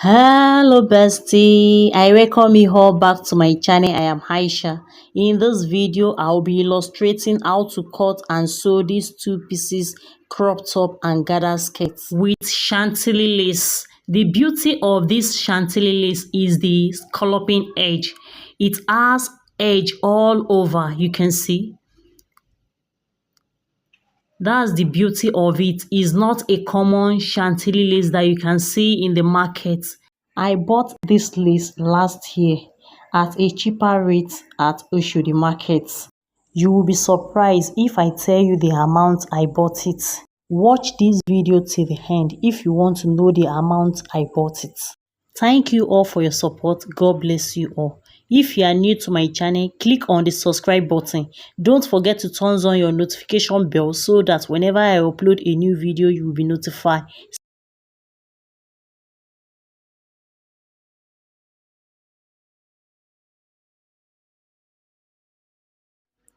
Hello bestie, I welcome you all back to my channel. I am Aisha. In this video I'll be illustrating how to cut and sew these two pieces crop top and gather skirts with Chantilly lace. The beauty of this Chantilly lace is the scalloping edge. It has edge all over, you can see. That's the beauty of it. It's not a common Chantilly lace that you can see in the market. I bought this lace last year at a cheaper rate at Oshodi Market. You will be surprised if I tell you the amount I bought it. Watch this video till the end if you want to know the amount I bought it. Thank you all for your support. God bless you all. If you are new to my channel, click on the subscribe button. Don't forget to turn on your notification bell so that whenever I upload a new video, you will be notified.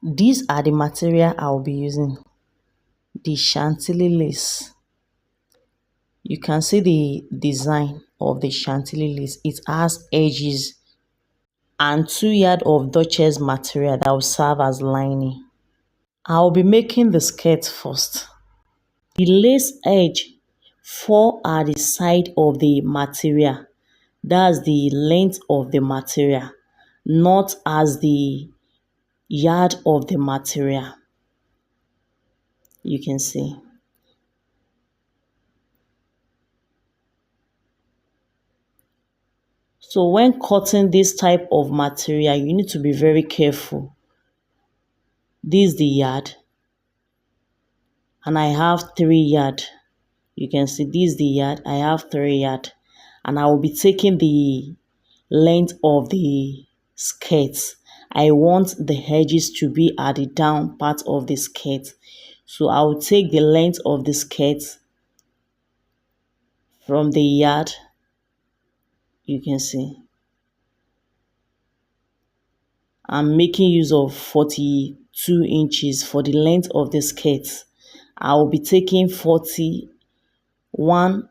These are the material I will be using. The Chantilly lace. You can see the design of the Chantilly lace. It has edges and 2 yards of Duchess material that will serve as lining. I'll be making the skirt first. The lace edge fall at the side of the material. That's the length of the material, not as the yard of the material. You can see. So when cutting this type of material, you need to be very careful. This is the yard, and I have 3 yard. You can see this is the yard, I have 3 yard, and I will be taking the length of the skirt. I want the edges to be at the down part of the skirt. So I will take the length of the skirt from the yard. You can see I'm making use of 42 inches for the length of the skirt. I will be taking 41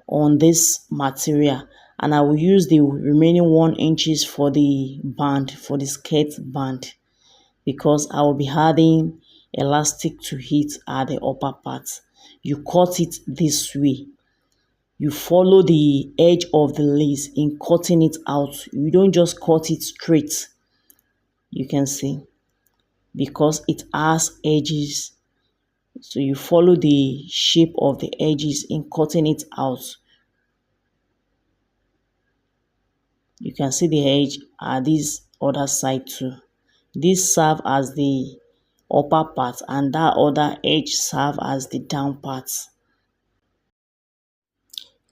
on this material, and I will use the remaining 1 inches for the band, for the skirt band, because I will be adding elastic to it at the upper part. You cut it this way. You follow the edge of the lace in cutting it out. You don't just cut it straight. You can see, because it has edges. So you follow the shape of the edges in cutting it out. You can see the edge at this other side too. This serve as the upper part, and that other edge serve as the down part.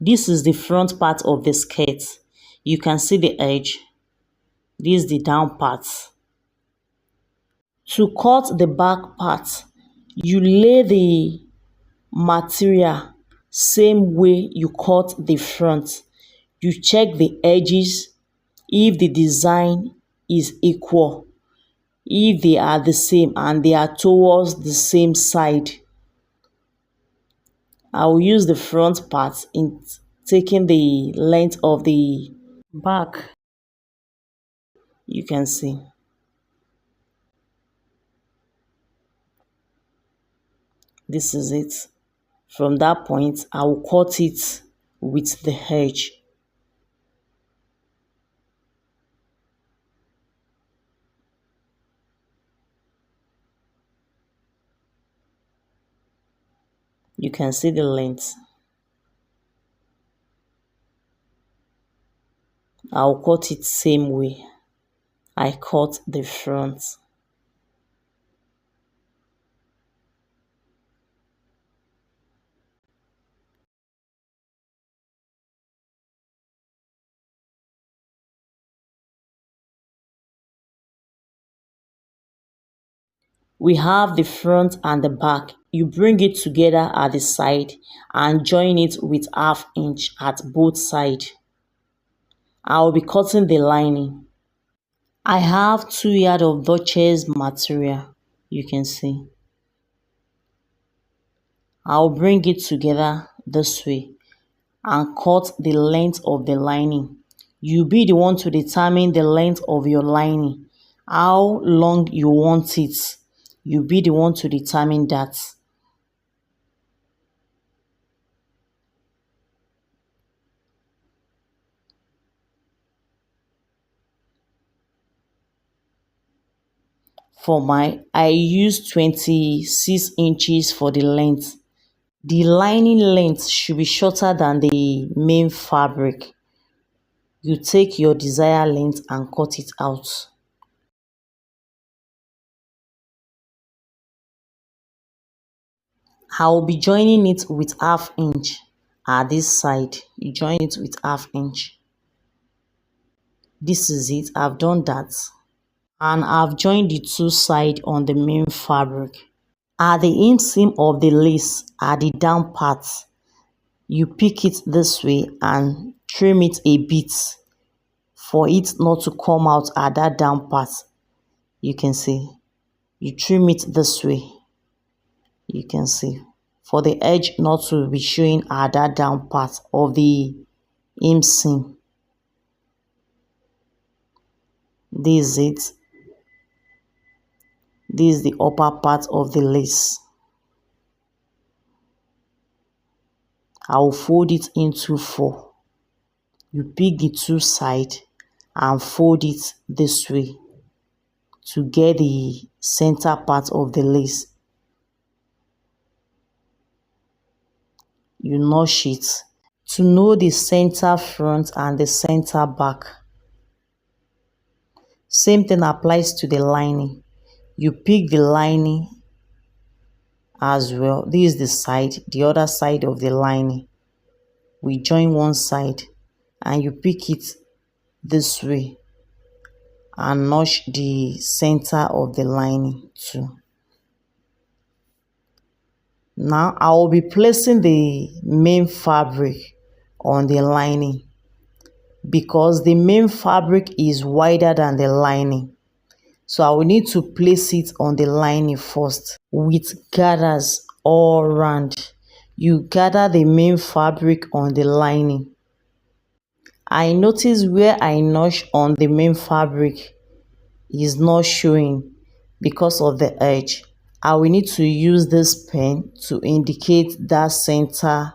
This is the front part of the skirt. You can see the edge. This is the down part. To cut the back part, you lay the material same way you cut the front. You check the edges if the design is equal, if they are the same and they are towards the same side. I will use the front part in taking the length of the back. You can see. This is it. From that point, I will cut it with the edge. You can see the length. I'll cut it same way I cut the front. We have the front and the back. You bring it together at the side and join it with ½ inch at both sides. I will be cutting the lining. I have 2 yards of Duchess material. You can see. I'll bring it together this way. and cut the length of the lining. You be the one to determine the length of your lining. How long you want it. You be the one to determine that. I use 26 inches for the length. The lining length should be shorter than the main fabric. You take your desired length and cut it out. I will be joining it with half inch at this side. You join it with half inch. This is it. I've done that. And I've joined the two sides on the main fabric. At the inseam of the lace, at the down part, you pick it this way and trim it a bit for it not to come out at that down part. You can see. You trim it this way. You can see. For the edge not to be showing at that down part of the inseam. This is it. This is the upper part of the lace. I will fold it into four. You pick the two sides and fold it this way to get the center part of the lace. You notch it to know the center front and the center back. Same thing applies to the lining. You pick the lining as well. This is the side, the other side of the lining. We join one side and you pick it this way and notch the center of the lining too. Now I will be placing the main fabric on the lining because the main fabric is wider than the lining. So I will need to place it on the lining first with gathers all around. You gather the main fabric on the lining. I notice where I notch on the main fabric is not showing because of the edge. I will need to use this pen to indicate that center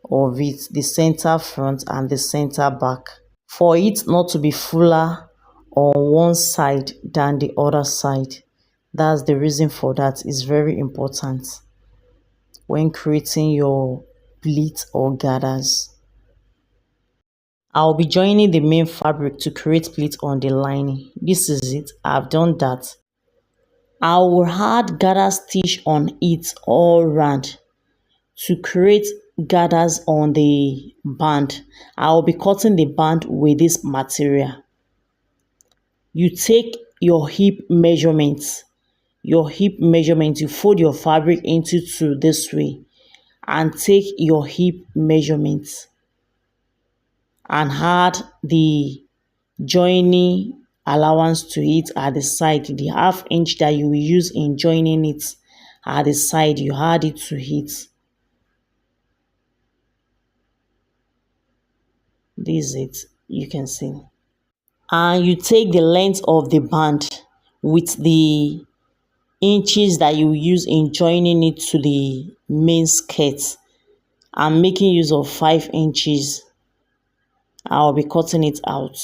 of it, the center front and the center back, for it not to be fuller on one side than the other side. That's the reason for that. It's very important when creating your pleats or gathers. I'll be joining the main fabric to create pleats on the lining. This is it. I've done that. I will add gather stitch on it all round to create gathers on the band. I will be cutting the band with this material. You take your hip measurements. You fold your fabric into two this way and take your hip measurements and add the joining allowance to it at the side. The half inch that you will use in joining it at the side, you add it to it. This is it. You can see. And you take the length of the band with the inches that you use in joining it to the main skirt. I'm making use of 5 inches. I'll be cutting it out.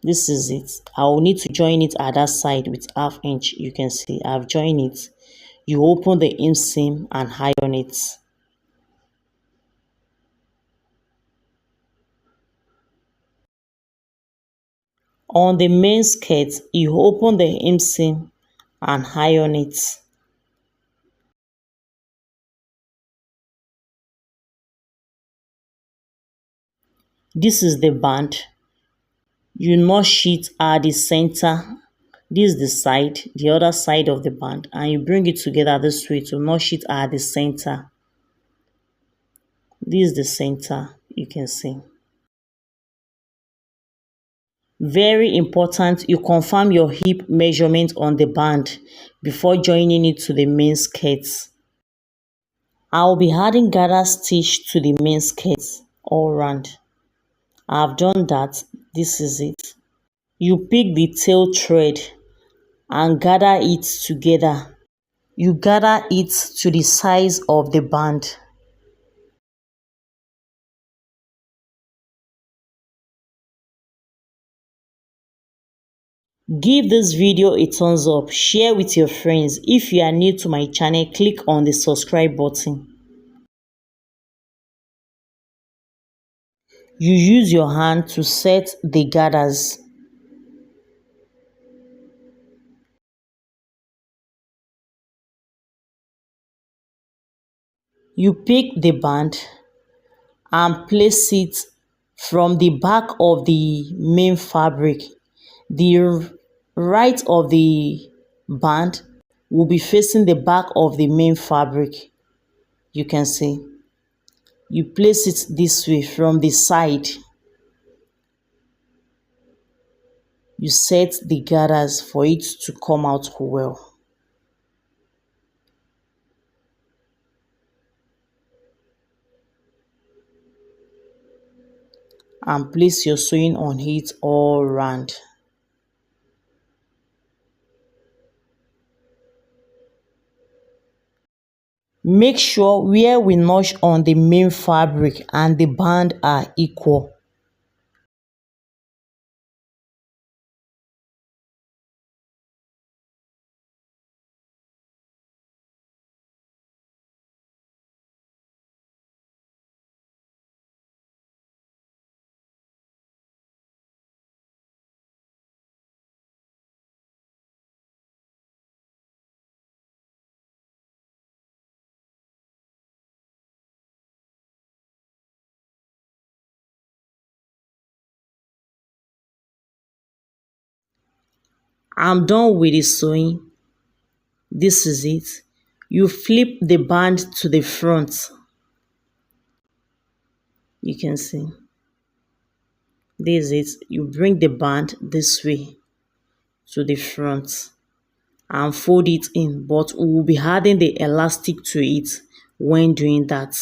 This is it. I will need to join it at that side with half inch. You can see I've joined it. You open the inseam and iron it. On the main skirt, you open the inseam and iron it. This is the band. You notch it at the center. This is the side, the other side of the band, and you bring it together this way to notch it at the center. This is the center, you can see. Very important, you confirm your hip measurement on the band before joining it to the main skirt. I'll be adding gather stitch to the main skirt all round. I've done that. This is it. You pick the tail thread and gather it together. You gather it to the size of the band. Give this video a thumbs up, share with your friends. If you are new to my channel, click on the subscribe button. You use your hand to set the gathers. You pick the band and place it from the back of the main fabric. The right of the band will be facing the back of the main fabric. You can see. You place it this way from the side. You set the gathers for it to come out well. And place your sewing on it all round. Make sure where we notch on the main fabric and the band are equal. I'm done with the sewing. This is it. You flip the band to the front. You can see. This is it. You bring the band this way to the front and fold it in, but we will be adding the elastic to it when doing that.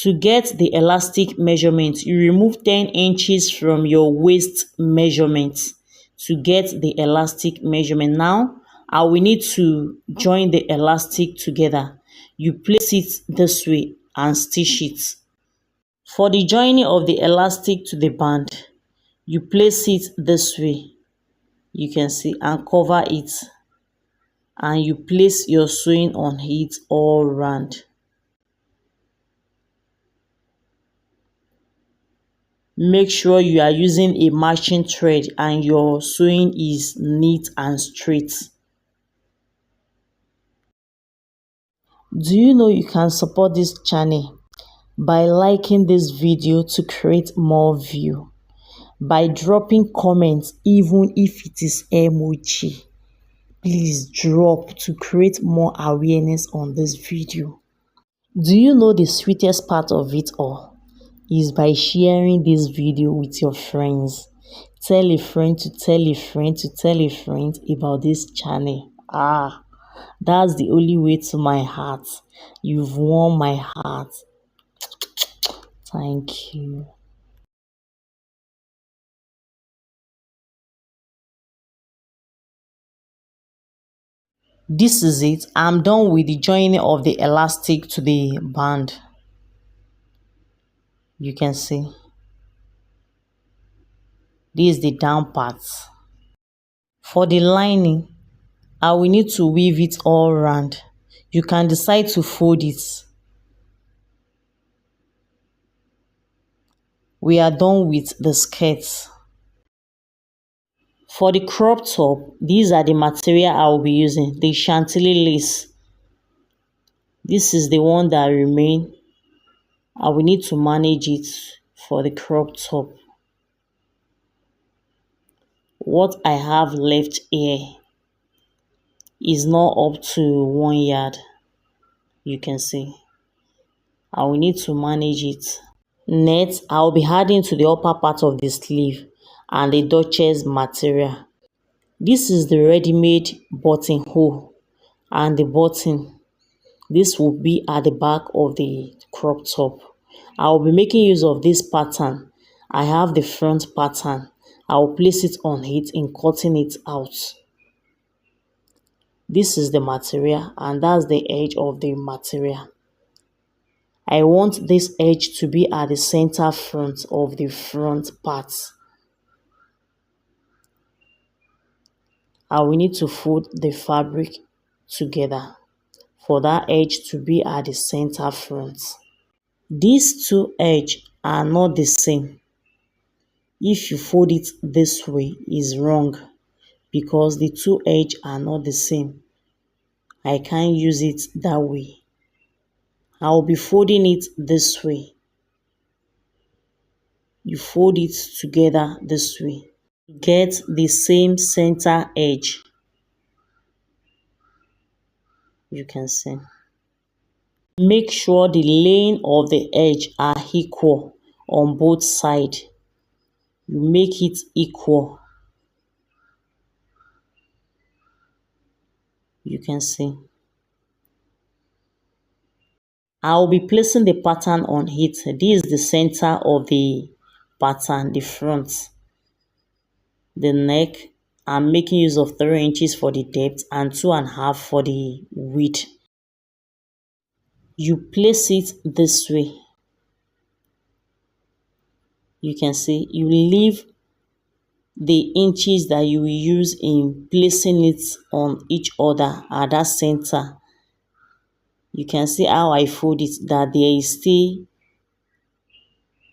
To get the elastic measurement, you remove 10 inches from your waist measurement to get the elastic measurement. Now, I will need to join the elastic together. You place it this way and stitch it. For the joining of the elastic to the band, you place it this way. You can see, and cover it. And you place your sewing on it all round. Make sure you are using a matching thread and your sewing is neat and straight. Do you know you can support this channel by liking this video to create more view, by dropping comments even if it is emoji. Please drop to create more awareness on this video. Do you know the sweetest part of it all is by sharing this video with your friends? Tell a friend to tell a friend to tell a friend about this channel. That's the only way to my heart. You've warmed my heart. Thank you. This is it. I'm done with the joining of the elastic to the band. You can see. This is the down part. For the lining, I will need to weave it all around. You can decide to fold it. We are done with the skirts. For the crop top, these are the material I will be using. The Chantilly lace. This is the one that remain. I will need to manage it for the crop top. What I have left here is not up to 1 yard. You can see. I will need to manage it. Next, I will be adding to the upper part of the sleeve. and the Duchess material. This is the ready-made buttonhole and the button. This will be at the back of the crop top. I will be making use of this pattern. I have the front pattern. I will place it on it in cutting it out. This is the material and that's the edge of the material. I want this edge to be at the center front of the front part. I will need to fold the fabric together for that edge to be at the center front. These two edges are not the same. If you fold it this way, is wrong because the two edges are not the same. I can't use it that way. I will be folding it this way. You fold it together this way. Get the same center edge. You can see. Make sure the laying of the edge are equal on both sides. You make it equal. You can see. I will be placing the pattern on it. This is the center of the pattern, the front. The neck, I'm making use of 3 inches for the depth and 2.5 for the width. You place it this way. You can see, you leave the inches that you will use in placing it on each other at that center. You can see how I fold it, that there is still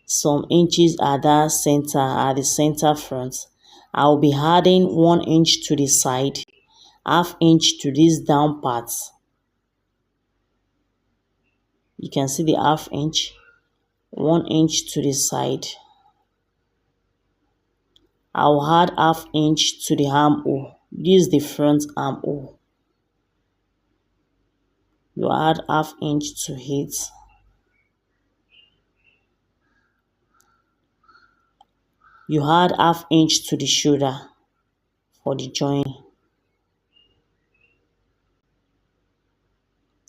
some inches at that center, at the center front. I'll be adding 1 inch to the side, half inch to this down part. You can see the half inch, 1 inch to the side. I'll add half inch to the armhole. This is the front armhole. You add half inch to it. You add half inch to the shoulder for the join.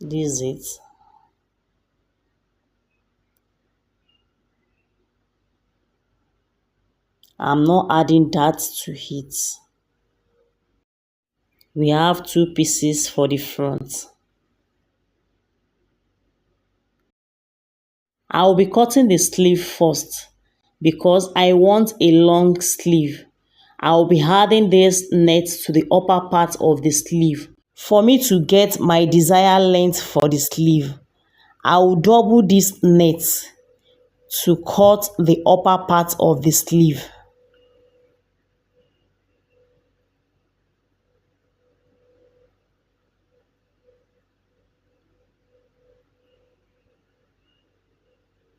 This is it. I'm not adding that to it. We have 2 pieces for the front. I will be cutting the sleeve first because I want a long sleeve. I will be adding this net to the upper part of the sleeve. For me to get my desired length for the sleeve, I will double this net to cut the upper part of the sleeve.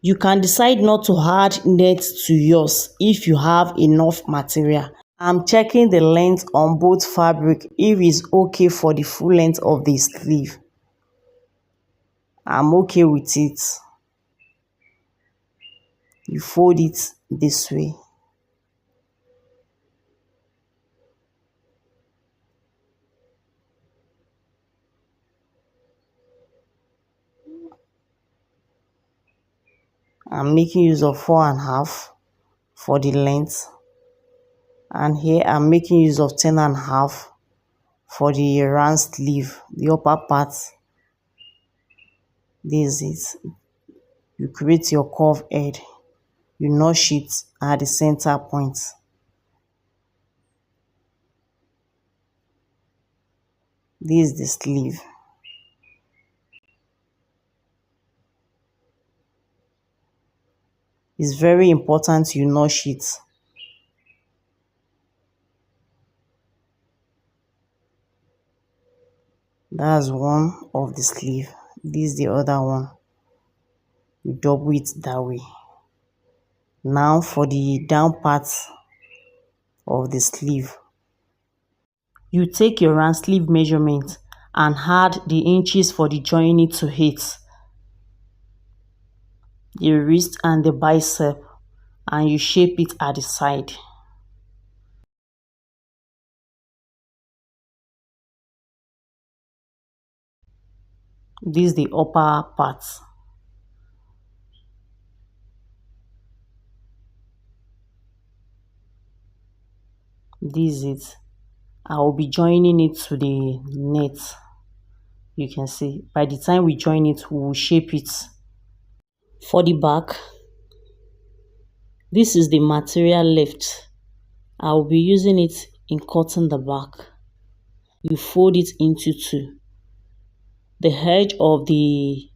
You can decide not to add net to yours if you have enough material. I'm checking the length on both fabric if it's okay for the full length of the sleeve. I'm okay with it. You fold it this way. I'm making use of 4.5 for the length. And here I'm making use of 10.5 for the round sleeve, the upper part. This is it. You create your curve head. You notch it at the center point. This is the sleeve. It's very important you notch it. That's one of the sleeve. This is the other one. You double it that way. Now for the down part of the sleeve. You take your round sleeve measurement and add the inches for the joining to it. The wrist and the bicep, and you shape it at the side. This is the upper part. This is it. I will be joining it to the net. You can see by the time we join it, we will shape it. For the back, this is the material left. I will be using it in cutting the back. You fold it into two. The edge of the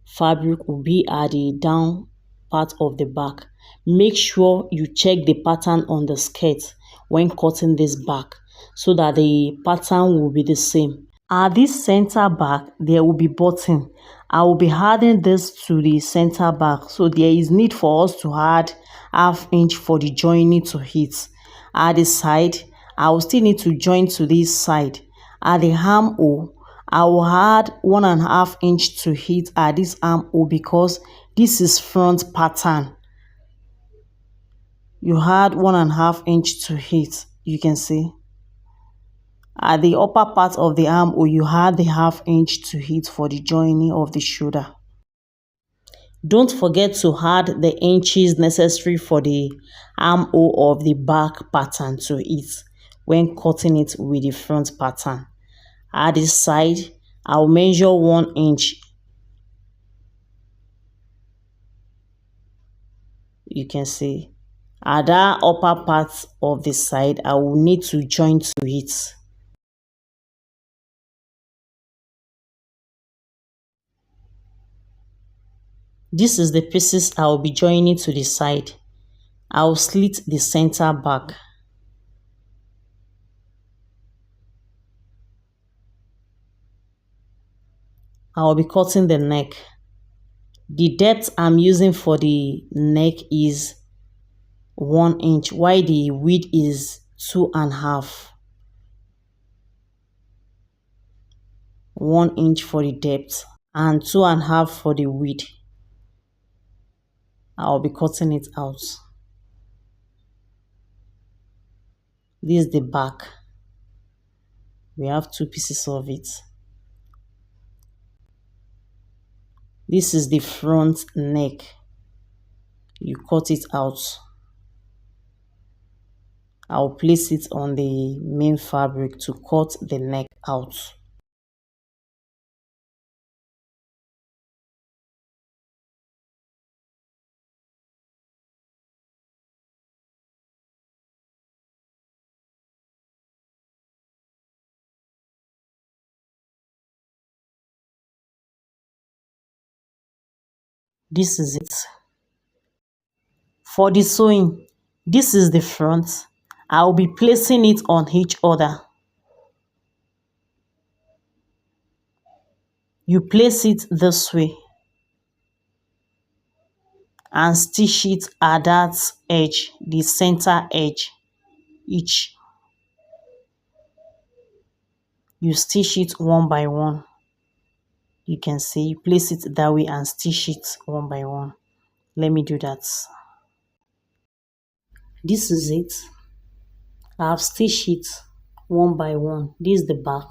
fabric will be at the down part of the back. Make sure you check the pattern on the skirt when cutting this back so that the pattern will be the same. At this center back, there will be button. I will be adding this to the center back, so there is need for us to add half inch for the joining to hit. At the side, I will still need to join to this side. At the armhole, I will add 1.5 inch to hit at this armhole because this is front pattern. You add 1.5 inch to hit. You can see. At the upper part of the armhole, you add the 1/2 inch to hit for the joining of the shoulder. Don't forget to add the inches necessary for the armhole of the back pattern to it when cutting it with the front pattern. At the side, I'll measure 1 inch. You can see. At that upper part of the side, I will need to join to it. This is the pieces I will be joining to the side. I will slit the center back. I will be cutting the neck. The depth I'm using for the neck is 1 inch, while the width is 2.5. 1 inch for the depth and 2.5 for the width. I'll be cutting it out. This is the back. We have two pieces of it. This is the front neck. You cut it out. I'll place it on the main fabric to cut the neck out. This is it. For the sewing, this is the front. I'll be placing it on each other. You place it this way and stitch it at that edge, the center edge. Each. You stitch it one by one. You can see, you place it that way and stitch it one by one. Let me do that. This is it. I've stitched it one by one. This is the back.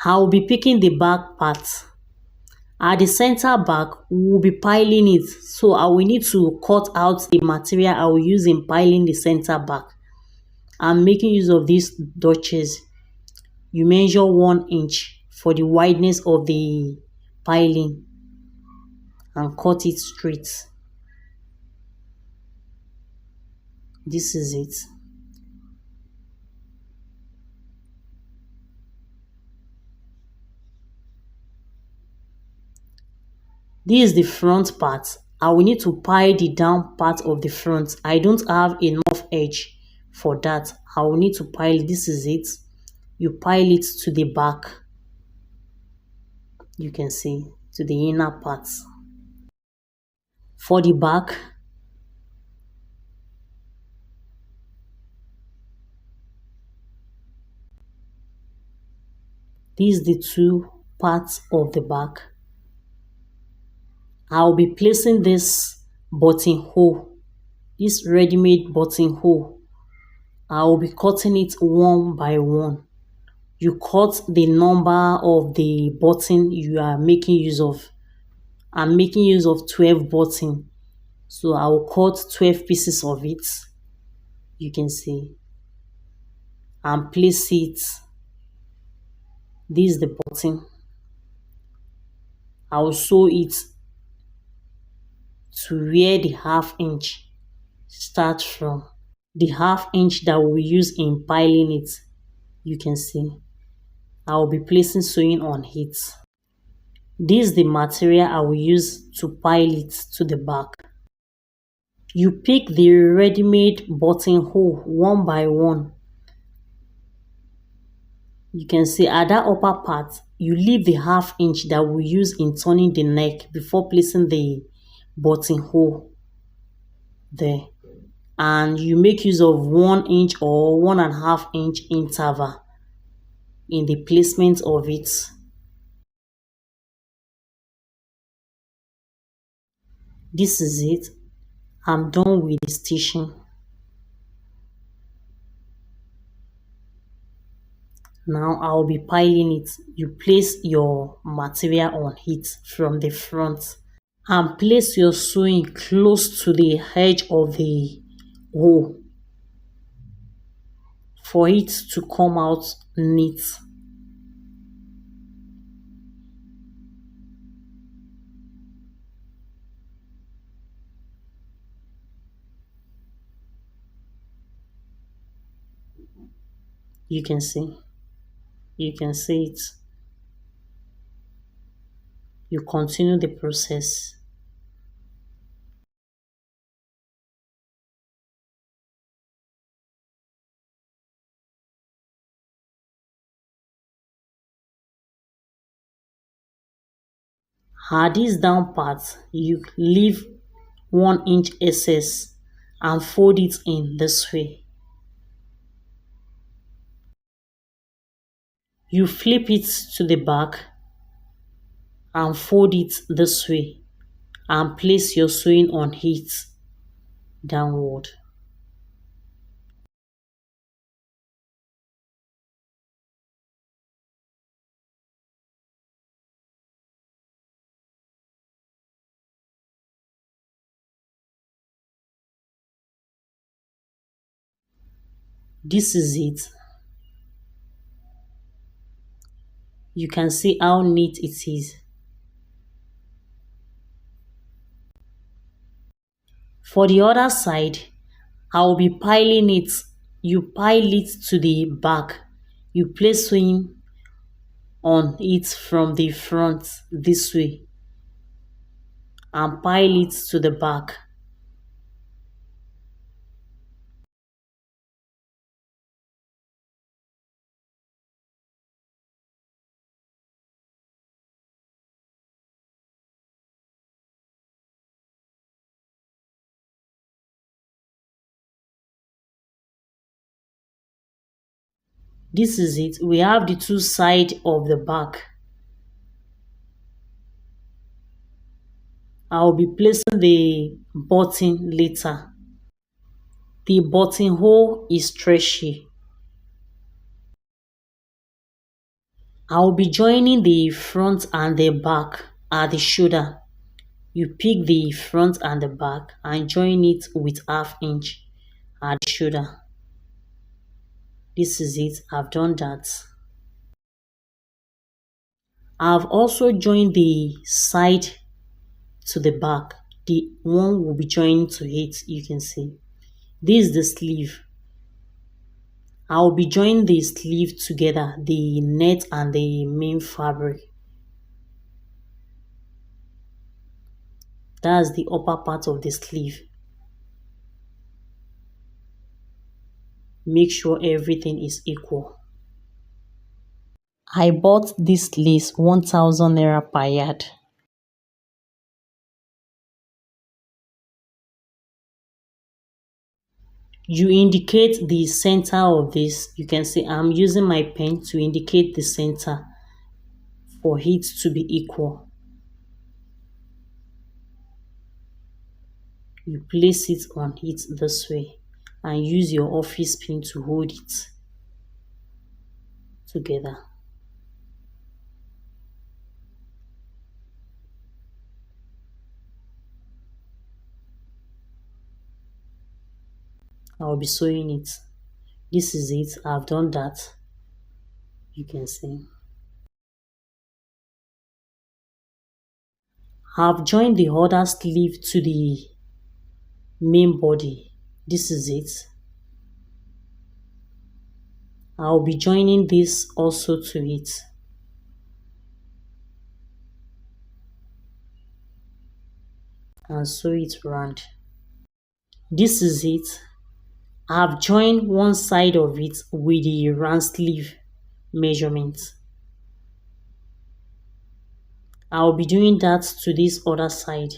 I'll be picking the back part. At the center back, we will be piling it. So I will need to cut out the material I will use in piling the center back. I'm making use of these dotches. You measure 1 inch for the wideness of the piling and cut it straight. This is it. This is the front part. I will need to pile the down part of the front. I don't have enough edge for that. I will need to pile. This is it. You pile it to the back. You can see to the inner parts. For the back, these are the two parts of the back. I'll be placing this buttonhole, this ready-made buttonhole. I'll be cutting it one by one. You cut the number of the button you are making use of. I'm making use of 12 button. So I will cut 12 pieces of it. You can see. And place it. This is the button. I will sew it to where the half inch starts from. The half inch that we use in piling it. You can see. I will be placing sewing on it. This is the material I will use to pile it to the back. You pick the ready-made buttonhole one by one. You can see at that upper part, you leave the half inch that we use in turning the neck before placing the buttonhole there. And you make use of 1 inch or 1.5 inch interval in the placement of it. This is it. I'm done with the stitching. Now I'll be piling it. You place your material on it from the front and place your sewing close to the edge of the hole for it to come out neat. You can see. You can see it. You continue the process. At this down part, you leave 1 inch excess and fold it in this way. You flip it to the back and fold it this way and place your sewing on it downward. This is it. You can see how neat it is. For the other side, I will be piling it. You pile it to the back. You place sewing on it from the front this way and pile it to the back. This is it. We have the two sides of the back. I'll be placing the button later. The buttonhole is stretchy. I'll be joining the front and the back at the shoulder. You pick the front and the back and join it with half inch at the shoulder. This is it. I've done that. I've also joined the side to the back. The one will be joined to it, you can see. This is the sleeve. I'll be joining the sleeve together, the net and the main fabric. That's the upper part of the sleeve. Make sure everything is equal. I bought this lace 1,000 naira per yard. You indicate the center of this. You can see I'm using my pen to indicate the center for it to be equal. You place it on it this way and use your office pin to hold it together. I'll be sewing it. This is it. I've done that. You can see. I've joined the other sleeve to the main body. This is it. I'll be joining this also to it. And sew it round. This is it. I've joined one side of it with the round sleeve measurement. I'll be doing that to this other side.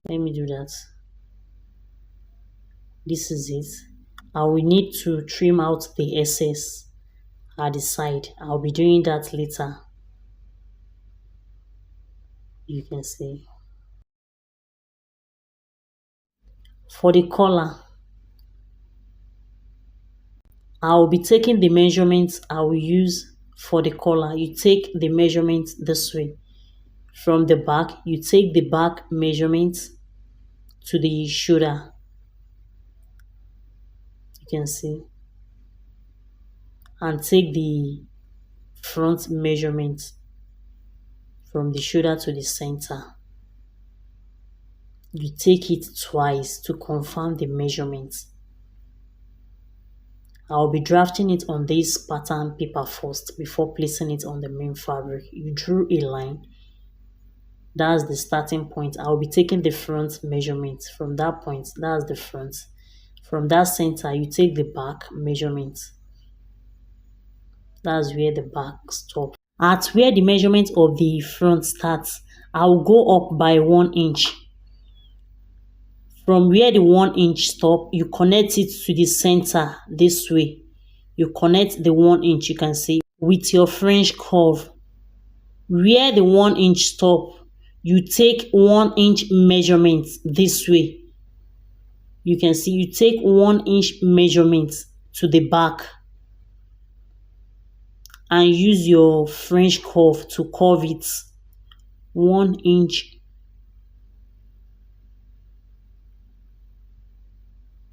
Let me do that. This is it. I will need to trim out the excess at the side. I'll be doing that later. You can see. For the collar, I will be taking the measurements I will use for the collar. You take the measurement this way. From the back, you take the back measurement to the shoulder. You can see. And take the front measurement from the shoulder to the center. You take it twice to confirm the measurements. I'll be drafting it on this pattern paper first before placing it on the main fabric. You drew a line. That's the starting point. I'll be taking the front measurement from that point. That's the front. From that center, you take the back measurement. That's where the back stops. At where the measurement of the front starts, I will go up by 1 inch. From where the 1 inch stop, you connect it to the center this way. You connect the 1 inch, you can see, with your French curve. Where the 1 inch stop, you take 1 inch measurement this way. You can see you take 1 inch measurement to the back and use your French curve to curve it 1 inch.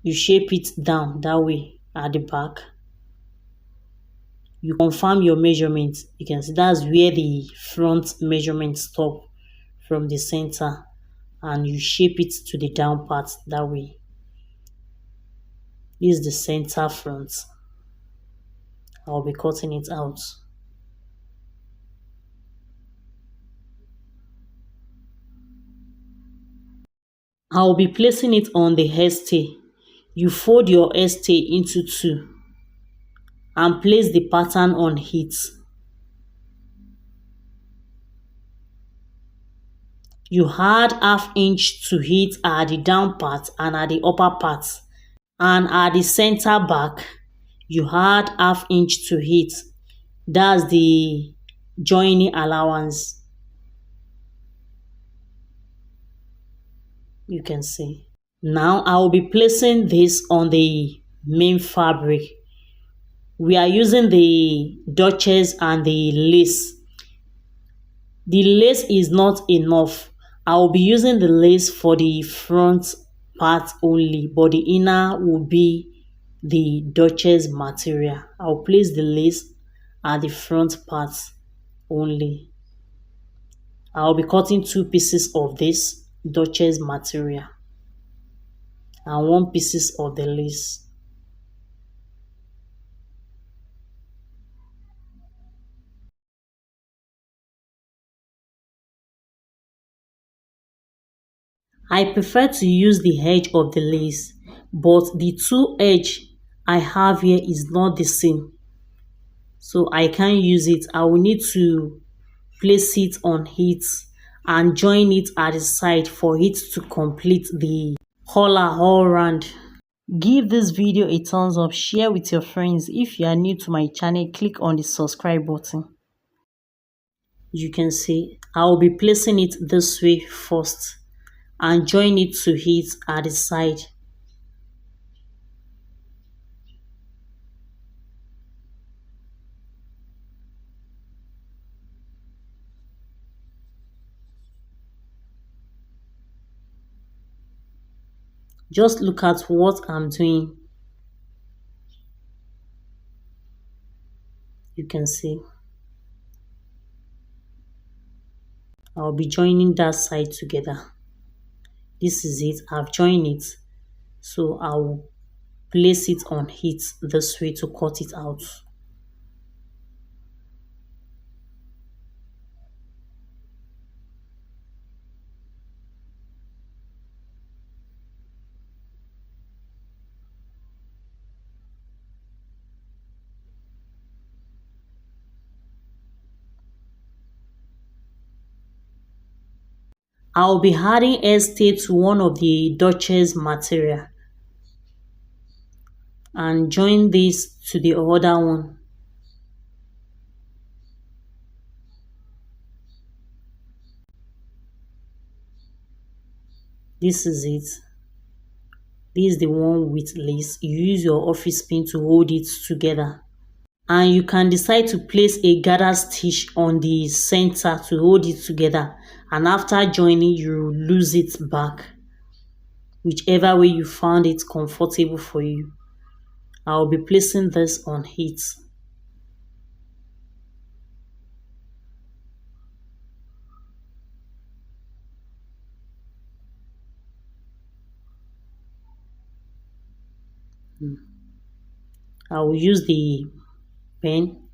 You shape it down that way at the back. You confirm your measurement. You can see that's where the front measurement stop from the center, and you shape it to the down part that way. This is the center front. I'll be cutting it out. I'll be placing it on the hairstay. You fold your hairstay into two and place the pattern on it. You add ½ inch to it at the down part and at the upper part, and at the center back you add ½ inch to it. That's the joining allowance. You can see. Now I will be placing this on the main fabric. We are using the Duchess and the lace. The lace is not enough. I will be using the lace for the front part only, but the inner will be the Duchess material. I'll place the lace at the front part only. I'll be cutting 2 pieces of this Duchess material and 1 piece of the lace. I prefer to use the edge of the lace, but the 2 edge I have here is not the same, so I can't use it. I will need to place it on it and join it at the side for it to complete the collar all round. Give this video a thumbs up, share with your friends. If you are new to my channel, click on the subscribe button. You can see I will be placing it this way first and join it to it at the side. Just look at what I'm doing. You can see I'll be joining that side together. This is it. I've joined it. So I'll place it on heat this way to cut it out. I'll be adding estate to one of the Duchess material and join this to the other one. This is it. This is the one with lace. You use your office pin to hold it together. And you can decide to place a gather stitch on the center to hold it together. And after joining, you lose it back. Whichever way you found it comfortable for you. I'll be placing this on heat. I will use the pen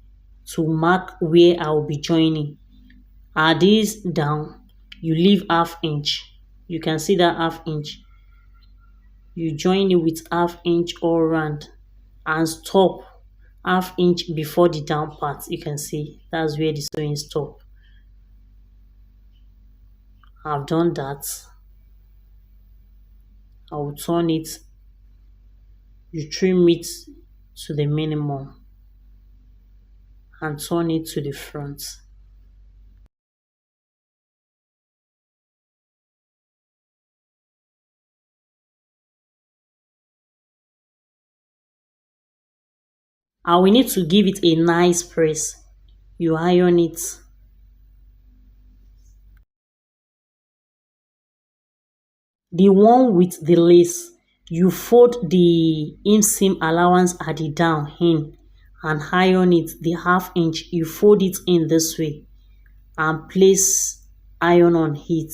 to mark where I will be joining. Add this down, you leave half inch. You can see that half inch. You join it with half inch all round and stop half inch before the down part. You can see that's where the sewing stop. I've done that. I will turn it. You trim it to the minimum and turn it to the front. And we need to give it a nice press. You iron it. The one with the lace, you fold the inseam allowance at the down in and iron it. The half inch, you fold it in this way and place iron on heat.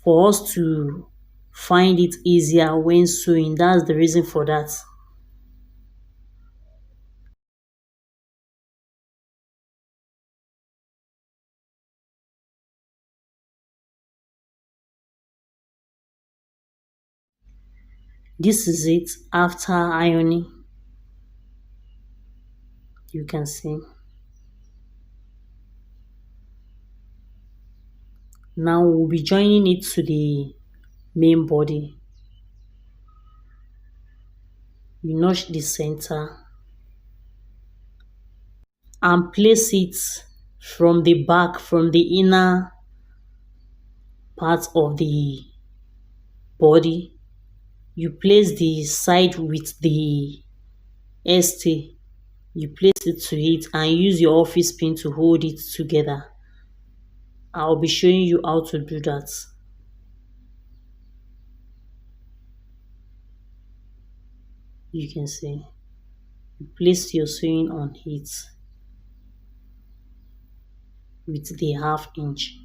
For us to find it easier when sewing, that's the reason for that. This is it after ironing. You can see. Now we'll be joining it to the main body. You notch the center and place it from the back, from the inner part of the body. You place the side with the ST. You place it to it and use your office pin to hold it together. I'll be showing you how to do that. You can see. You place your sewing on it with the half inch.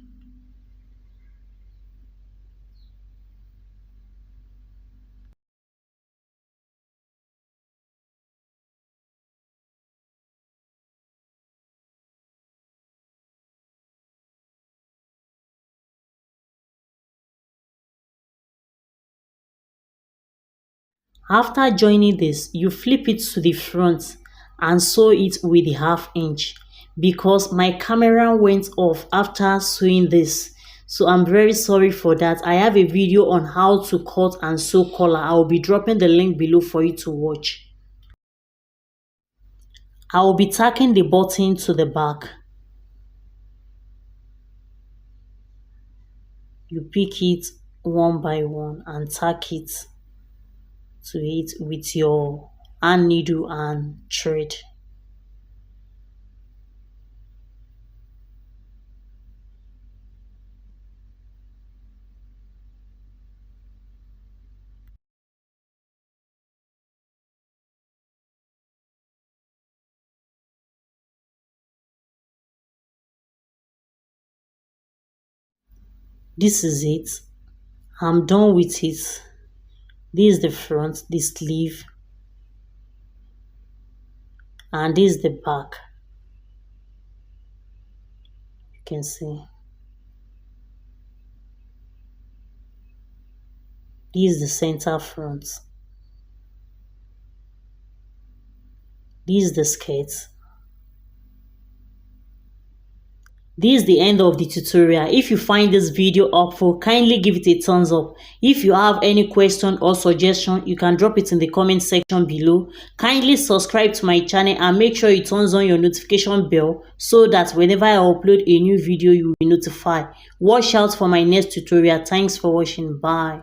After joining this, you flip it to the front and sew it with the half inch because my camera went off after sewing this. So I'm very sorry for that. I have a video on how to cut and sew collar. I will be dropping the link below for you to watch. I will be tacking the button to the back. You pick it one by one and tack it to it with your hand needle and thread. This is it. I'm done with it. This is the front, the sleeve, and this is the back. You can see. This is the center front. This is the skirt. This is the end of the tutorial. If you find this video helpful, kindly give it a thumbs up. If you have any question or suggestion, you can drop it in the comment section below. Kindly subscribe to my channel and make sure you turn on your notification bell so that whenever I upload a new video, you will be notified. Watch out for my next tutorial. Thanks for watching. Bye.